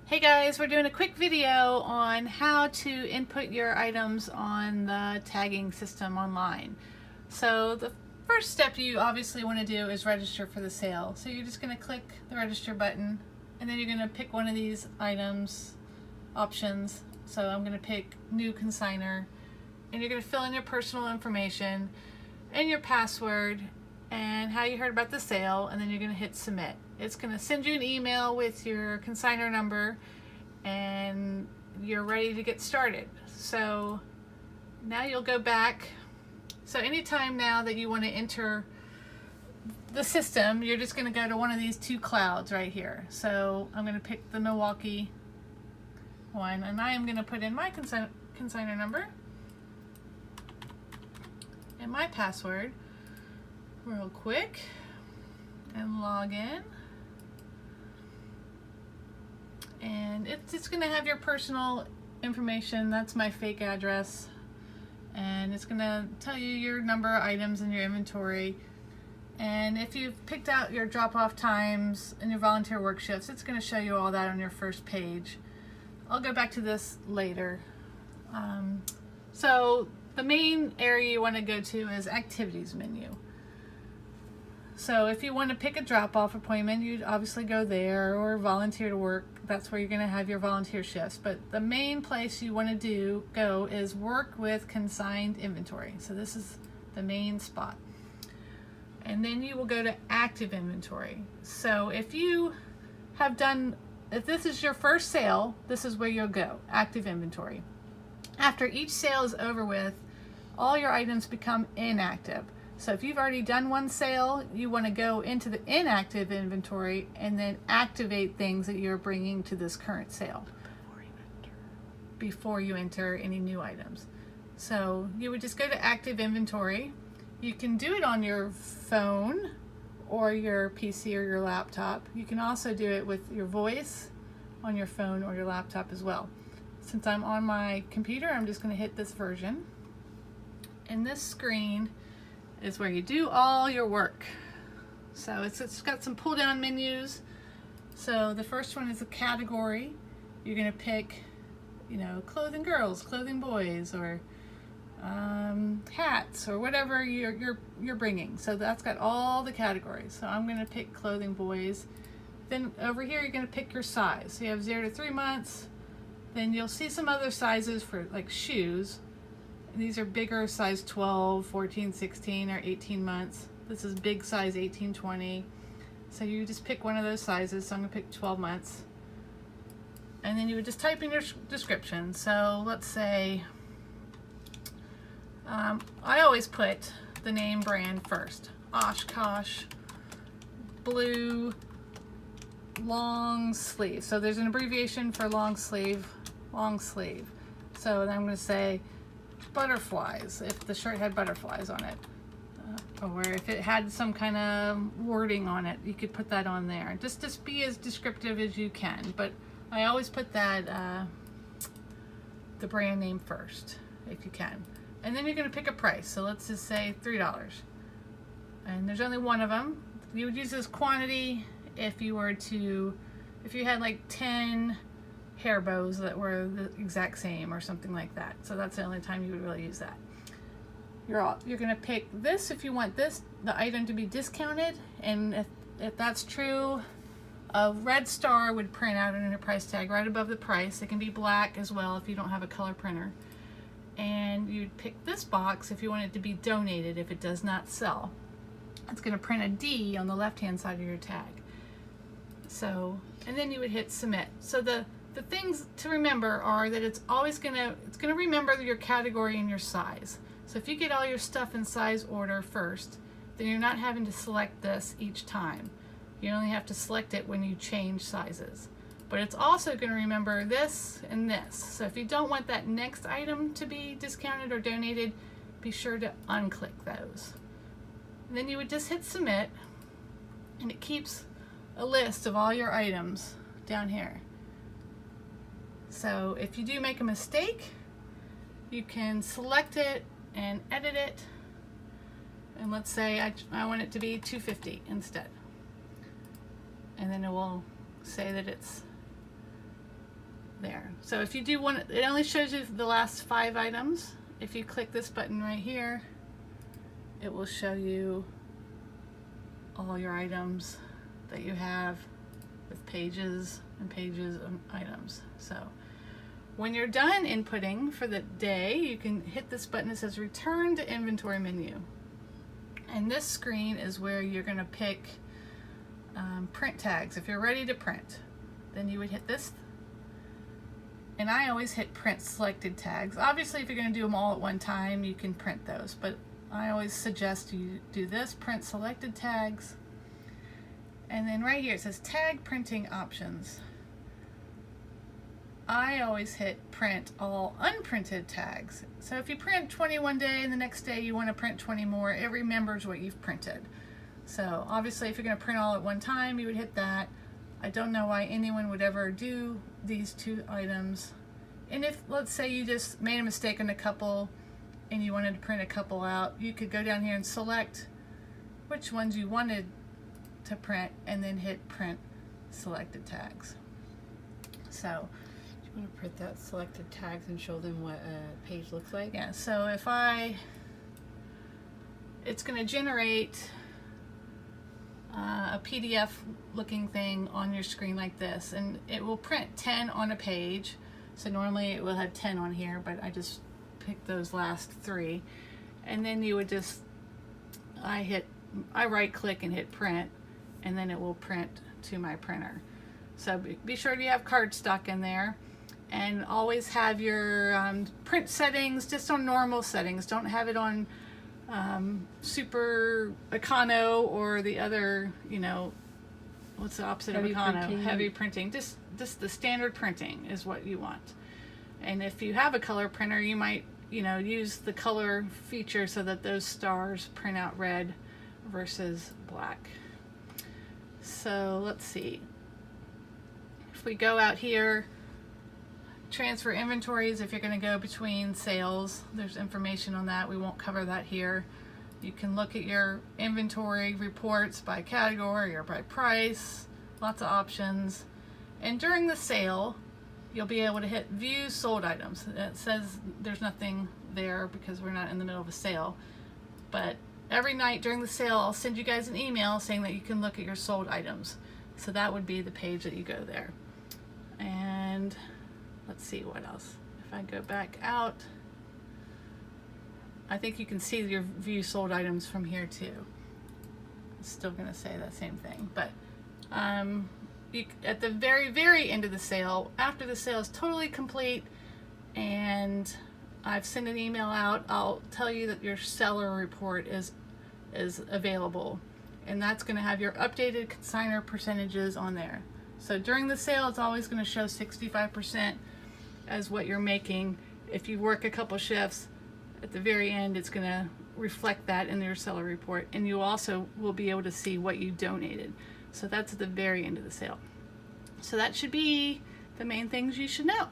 Hey guys, we're doing a quick video on how to input your items on the tagging system online. So the first step you obviously want to do is register for the sale. So you're just going to click the register button and then you're going to pick one of these items options. So I'm going to pick new consignor and you're going to fill in your personal information and your password and how you heard about the sale, and then you're going to hit submit. It's going to send you an email with your consignor number and you're ready to get started. So now you'll go back. So anytime now that you want to enter the system, you're just going to go to one of these two clouds right here. So I'm going to pick the Milwaukee one and I am going to put in my consignor number and my password real quick and log in, and it's going to have your personal information. That's my fake address, and it's going to tell you your number of items in your inventory, and if you've picked out your drop-off times and your volunteer work shifts, it's going to show you all that on your first page. I'll go back to this later. So the main area you want to go to is activities menu. So if you want to pick a drop-off appointment, you'd obviously go there, or volunteer to work. That's where you're going to have your volunteer shifts. But the main place you want to go is work with consigned inventory. So this is the main spot. And then you will go to active inventory. So if this is your first sale, this is where you'll go, active inventory. After each sale is over with, all your items become inactive. So if you've already done one sale, you want to go into the inactive inventory and then activate things that you're bringing to this current sale before you enter any new items. So you would just go to active inventory. You can do it on your phone or your PC or your laptop. You can also do it with your voice on your phone or your laptop as well. Since I'm on my computer, I'm just going to hit this version. And this screen is where you do all your work. So it's got some pull down menus. So the first one is a category. You're going to pick, clothing girls, clothing boys, or hats, or whatever you're bringing. So that's got all the categories. So I'm going to pick clothing boys. Then over here you're going to pick your size. So you have 0 to 3 months. Then you'll see some other sizes for like shoes. These are bigger, size 12, 14, 16, or 18 months. This is big size 18, 20. So you just pick one of those sizes. So I'm going to pick 12 months. And then you would just type in your description. So let's say, I always put the name brand first. Oshkosh blue long sleeve. So there's an abbreviation for long sleeve. So then I'm going to say butterflies, if the shirt had butterflies on it, or if it had some kind of wording on it, you could put that on there. Just be as descriptive as you can, but I always put that the brand name first if you can. And then you're going to pick a price. So let's just say $3, and there's only one of them. You would use this quantity if you had like 10 hair bows that were the exact same or something like that. So that's the only time you would really use that. You're going to pick this if you want the item to be discounted, and if that's true, a red star would print out in your price tag right above the price. It can be black as well if you don't have a color printer. And you'd pick this box if you want it to be donated if it does not sell. It's going to print a D on the left hand side of your tag. So, and then you would hit submit. So the things to remember are that it's going to remember your category and your size. So if you get all your stuff in size order first, then you're not having to select this each time. You only have to select it when you change sizes. But it's also going to remember this and this. So if you don't want that next item to be discounted or donated, be sure to unclick those. And then you would just hit submit, and it keeps a list of all your items down here. So if you do make a mistake, you can select it and edit it. And let's say I want it to be $2.50 instead. And then it will say that it's there. So if you do want, it only shows you the last 5 items. If you click this button right here, it will show you all your items that you have with pages and pages of items. So when you're done inputting for the day, you can hit this button that says return to inventory menu. And this screen is where you're going to pick print tags. If you're ready to print, then you would hit this. And I always hit print selected tags. Obviously, if you're going to do them all at one time, you can print those, but I always suggest you do this, print selected tags. And then right here it says tag printing options. I always hit print all unprinted tags. So if you print 20 one day and the next day you want to print 20 more, it remembers what you've printed. So obviously if you're going to print all at one time, you would hit that. I don't know why anyone would ever do these 2 items. And if, let's say you just made a mistake on a couple and you wanted to print a couple out, you could go down here and select which ones you wanted to print and then hit print selected tags. So you want to print that selected tags and show them what a page looks like? yeah, so if it's going to generate a PDF looking thing on your screen like this, and it will print 10 on a page. So normally it will have 10 on here, but I just picked those last 3. And then you would just, I right click and hit print, and then it will print to my printer. So be sure you have cardstock in there, and always have your print settings just on normal settings. Don't have it on super econo or the other, you know, what's the opposite of econo? Heavy printing. Just the standard printing is what you want. And if you have a color printer, you might, you know, use the color feature so that those stars print out red versus black. So let's see. If we go out here, transfer inventories, if you're going to go between sales, there's information on that. We won't cover that here. You can look at your inventory reports by category or by price, lots of options. And during the sale, you'll be able to hit view sold items. It says there's nothing there because we're not in the middle of a sale. But every night during the sale, I'll send you guys an email saying that you can look at your sold items. So that would be the page that you go there. And let's see what else. If I go back out, I think you can see your view sold items from here too. It's still going to say that same thing, but at the very end of the sale, after the sale is totally complete and I've sent an email out, I'll tell you that your seller report is available, and that's going to have your updated consignor percentages on there. So during the sale, it's always going to show 65% as what you're making. If you work a couple shifts, at the very end, it's going to reflect that in your seller report, and you also will be able to see what you donated. So that's at the very end of the sale. So that should be the main things you should know.